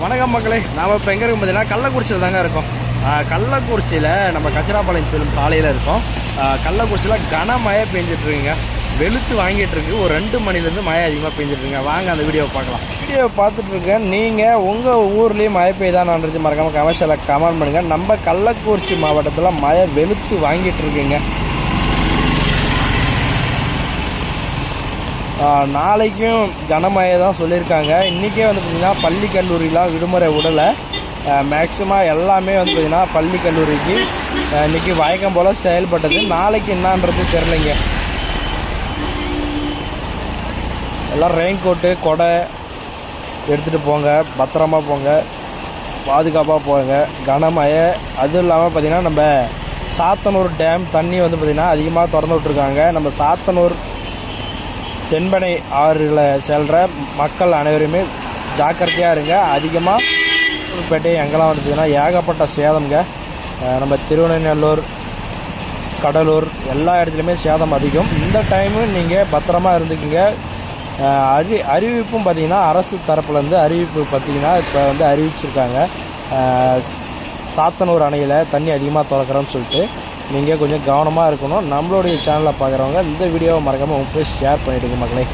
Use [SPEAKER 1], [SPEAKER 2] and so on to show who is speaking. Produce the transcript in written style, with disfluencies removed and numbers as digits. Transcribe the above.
[SPEAKER 1] வணக்கம் மக்களே, நாம் இப்போ எங்கே இருக்கும் பார்த்தீங்கன்னா கள்ளக்குறிச்சியில் தாங்க இருக்கோம். கள்ளக்குறிச்சியில் நம்ம கச்சிராபாளையம் செல்லும் சாலையில் இருக்கோம். கள்ளக்குறிச்சியில் கனமழை பெஞ்சிட்ருக்குங்க, வெளுத்து வாங்கிட்டு இருக்கு. ஒரு 2 மணிலேருந்து மழை அதிகமாக பெஞ்சிட்ருங்க. வாங்க அந்த வீடியோவை பார்க்கலாம். வீடியோவை பார்த்துட்ருக்கேன். நீங்கள் உங்கள் ஊர்லேயும் மழை பெய்தானது மறக்காமல் கமர்ஷியலில் கமெண்ட் பண்ணுங்கள். நம்ம கள்ளக்குறிச்சி மாவட்டத்தில் மழை வெளுத்து வாங்கிட்டு இருக்குங்க. நாளைக்கும் கனமழை தான் சொல்லியிருக்காங்க. இன்றைக்கே வந்து பார்த்திங்கன்னா பள்ளி கல்லூரிலாம் விடுமுறை விடலை. மேக்ஸிமம் எல்லாமே வந்து பார்த்திங்கன்னா பள்ளி கல்லூரிக்கு இன்றைக்கி வழக்கம் போல் செயல்பட்டது. நாளைக்கு என்னான்றது தெரிலைங்க. எல்லாம் ரெயின் கோட்டு கொடை எடுத்துகிட்டு போங்க, பத்திரமா போங்க, பாதுகாப்பாக போங்க. கனமழை அதுவும் இல்லாமல் பார்த்திங்கன்னா நம்ம சாத்தனூர் டேம் தண்ணி வந்து பார்த்திங்கன்னா அதிகமாக திறந்து விட்ருக்காங்க. நம்ம சாத்தனூர் தென்பனை ஆறில் செல்கிற மக்கள் அனைவருமே ஜாக்கிரதையாக இருங்க. அதிகமாக பேட்டை எங்கெல்லாம் வந்துச்சுன்னா ஏகப்பட்ட சேதம்ங்க. நம்ம திருவண்ணநல்லூர், கடலூர் எல்லா இடத்துலையுமே சேதம் அதிகம். இந்த டைமு நீங்கள் பத்திரமா இருந்துக்குங்க. அறிவிப்பும் பார்த்திங்கன்னா அரசு தரப்புலேருந்து அறிவிப்பு பார்த்திங்கன்னா இப்போ வந்து அறிவிச்சிருக்காங்க. சாத்தனூர் அணையில் தண்ணி அதிகமாக திறக்கிறோன்னு சொல்லிட்டு நீங்கள் கொஞ்சம் கவனமாக இருக்கணும். நம்மளுடைய சேனலை பார்க்குறவங்க இந்த வீடியோவை மறக்காமல் உங்கள் ஷேர் பண்ணிவிடுங்க மக்களே.